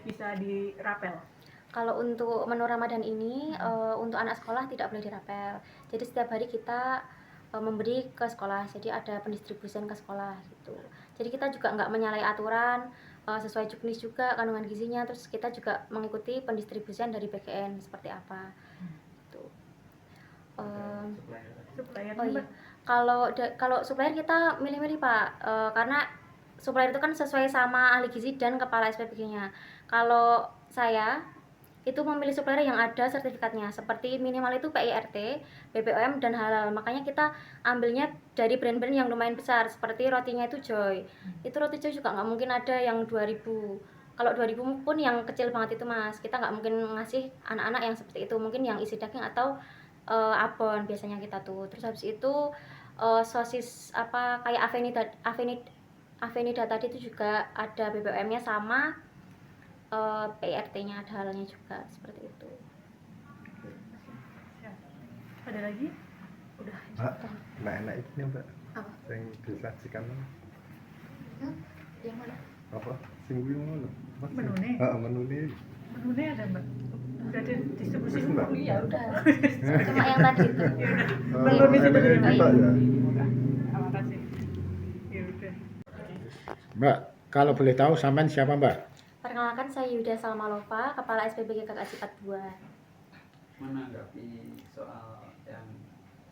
bisa dirapel? Kalau untuk menu Ramadan ini untuk anak sekolah tidak boleh dirapel. Jadi setiap hari kita memberi ke sekolah. Jadi ada pendistribusian ke sekolah gitu. Jadi kita juga nggak menyalahi aturan, sesuai juknis juga kandungan gizinya. Terus kita juga mengikuti pendistribusian dari BKN seperti apa. Gitu. Oh iya. Kalau supplier kita milih-milih Pak, karena supplier itu kan sesuai sama ahli gizi dan kepala SPBG-nya. Kalau saya itu memilih supplier yang ada sertifikatnya, seperti minimal itu PIRT, BPOM dan halal. Makanya kita ambilnya dari brand-brand yang lumayan besar, seperti rotinya itu Joy. Itu roti Joy juga nggak mungkin ada yang 2000. Kalau 2000 pun yang kecil banget itu Mas. Kita nggak mungkin ngasih anak-anak yang seperti itu, mungkin yang isi daging atau abon biasanya kita tuh. Terus habis itu sosis apa kayak Avenida tadi itu juga ada BBM-nya sama PIRT-nya ada halalnya juga seperti itu. Ada lagi? Udah. Mbak enak ini Mbak. Apa? Yang disajikan. Yang mana? Apa? Singgung ngono. Menune? Menune. Menune ada Mbak. Udah distribusi Mbak. Iya udah. Cuma yang tadi itu. Belum bisa Mbak ya. Terima kasih. Ya udah. Mbak, kalau boleh tahu sampean siapa Mbak? Perkenalkan saya Yuda Salmalova, Kepala SPBG Kakak Sifat 2. Menanggapi soal yang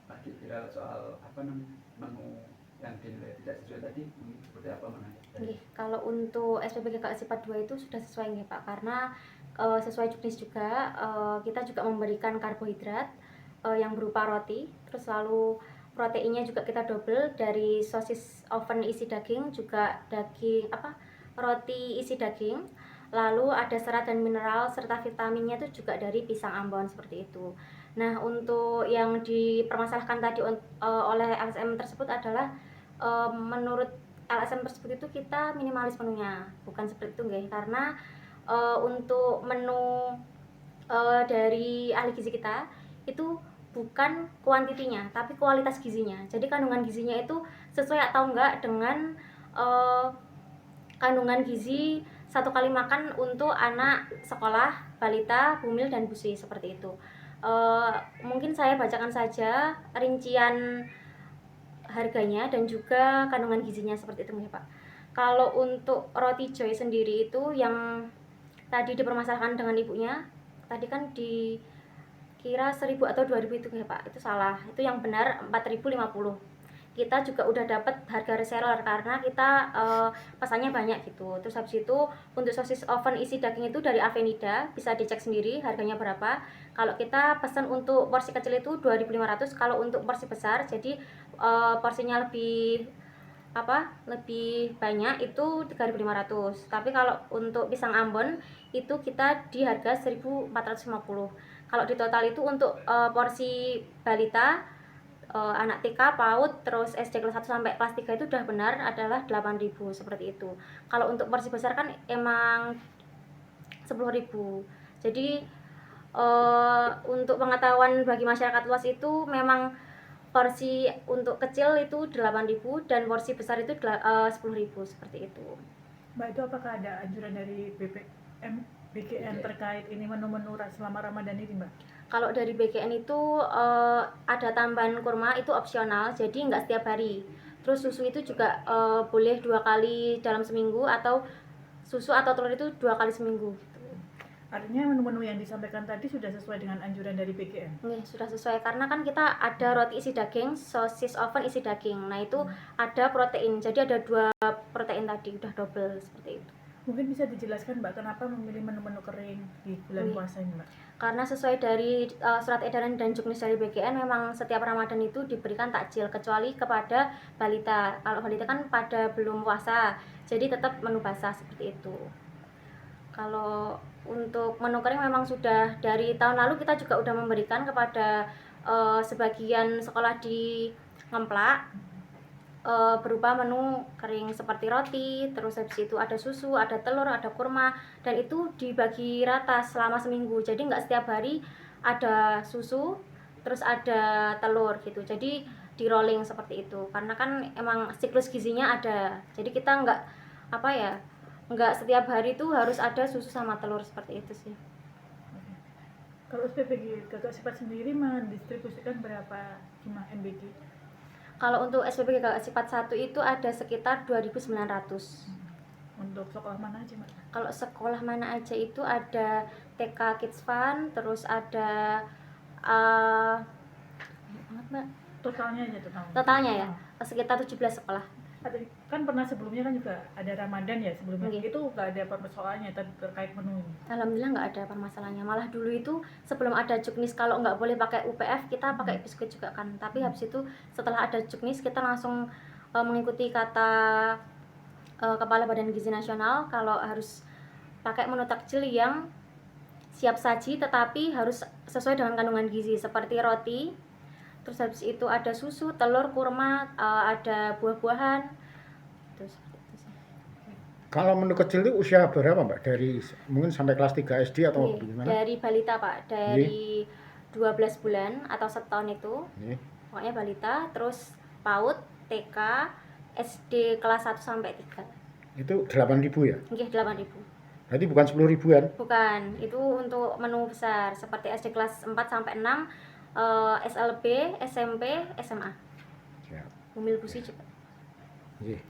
tadi viral soal apa namanya menu yang dinilai tidak sesuai tadi, seperti apa menanggapi? Kalau untuk SPBG Kakak Sifat 2 itu sudah sesuai nih Pak, karena sesuai juknis juga kita juga memberikan karbohidrat yang berupa roti, terus lalu proteinnya juga kita double dari sosis oven isi daging, juga daging roti isi daging, lalu ada serat dan mineral serta vitaminnya itu juga dari pisang Ambon seperti itu. Nah untuk yang dipermasalahkan tadi oleh LSM tersebut adalah menurut LSM tersebut itu kita minimalis menunya, bukan seperti itu nggih, karena untuk menu dari ahli gizi kita itu bukan kuantitinya tapi kualitas gizinya. Jadi kandungan gizinya itu sesuai atau enggak dengan kandungan gizi satu kali makan untuk anak sekolah, balita, bumil dan busui seperti itu. Mungkin saya bacakan saja rincian harganya dan juga kandungan gizinya seperti itu ya Pak. Kalau untuk roti Joy sendiri itu yang tadi dipermasalahkan dengan ibunya, tadi kan dikira 1000 atau 2000 itu ya Pak, itu salah. Itu yang benar 4050. Kita juga udah dapat harga reseller karena kita pesannya banyak gitu. Terus habis itu untuk sosis oven isi daging itu dari Avenida, bisa dicek sendiri harganya berapa. Kalau kita pesan untuk porsi kecil itu 2500, kalau untuk porsi besar jadi porsinya lebih banyak itu 3500. Tapi kalau untuk pisang Ambon itu kita di harga 1450. Kalau di total itu untuk porsi balita, anak TK, PAUD, terus SD kelas 1 sampai kelas 3 itu udah benar adalah 8.000 seperti itu. Kalau untuk porsi besar kan emang 10.000. Jadi untuk pengetahuan bagi masyarakat luas itu memang porsi untuk kecil itu 8.000 dan porsi besar itu 10.000 seperti itu. Mbak, itu apakah ada anjuran dari BKN terkait ini menu-menu selama Ramadan ini Mbak? Kalau dari BKN itu ada tambahan kurma itu opsional, jadi nggak setiap hari. Terus susu itu juga boleh 2 kali dalam seminggu, atau susu atau telur itu 2 kali seminggu. Artinya menu-menu yang disampaikan tadi sudah sesuai dengan anjuran dari BKN? Nih, sudah sesuai karena kan kita ada roti isi daging, sosis oven isi daging. Nah itu ada protein, jadi ada 2 protein tadi, udah double seperti itu. Mungkin bisa dijelaskan Mbak kenapa memilih menu-menu kering di bulan puasa ini Mbak? Karena sesuai dari surat edaran dan juknis dari BKN, memang setiap Ramadan itu diberikan takjil kecuali kepada balita. Kalau balita kan pada belum puasa, jadi tetap menu basah seperti itu. Kalau untuk menu kering memang sudah dari tahun lalu kita juga udah memberikan kepada sebagian sekolah di Ngemplak berupa menu kering seperti roti, terus habis itu ada susu, ada telur, ada kurma, dan itu dibagi rata selama seminggu. Jadi nggak setiap hari ada susu terus ada telur gitu, jadi di rolling seperti itu karena kan emang siklus gizinya ada. Jadi kita nggak nggak setiap hari tuh harus ada susu sama telur seperti itu sih. Oke. Kalau SPPG Kakak Sifat sendiri mendistribusikan berapa jumlah MBG? Kalau untuk SPPG Kakak Sifat 1 itu ada sekitar 2.900. Untuk sekolah mana aja, Mbak? Kalau sekolah mana aja itu ada TK Kids Fun, terus ada banyak banget, Mbak. Totalnya aja Totalnya ya, sekitar 17 sekolah. Kan pernah sebelumnya kan juga ada Ramadan ya sebelumnya. Oke. Itu nggak ada persoalannya terkait menu ini. Alhamdulillah nggak ada permasalahannya. Malah dulu itu sebelum ada juknis, kalau nggak boleh pakai UPF kita pakai biskuit juga kan. Tapi habis itu setelah ada juknis kita langsung mengikuti kata Kepala Badan Gizi Nasional kalau harus pakai menu takjil yang siap saji tetapi harus sesuai dengan kandungan gizi seperti roti. Terus habis itu ada susu, telur, kurma, ada buah-buahan. Terus seperti itu sih. Kalau menu kecil itu usia berapa Mbak? Dari mungkin sampai kelas 3 SD atau Oke, gimana? dari balita Pak, dari 12 bulan atau setahun itu, Nih. pokoknya balita, terus PAUD, TK, SD kelas 1 sampai 3. Itu 8.000 ya? Nggih, 8.000. Berarti bukan 10.000-an? Bukan, itu untuk menu besar seperti SD kelas 4 sampai 6, SLB, SMP, SMA. Siap. Umil busi juga. Nggih.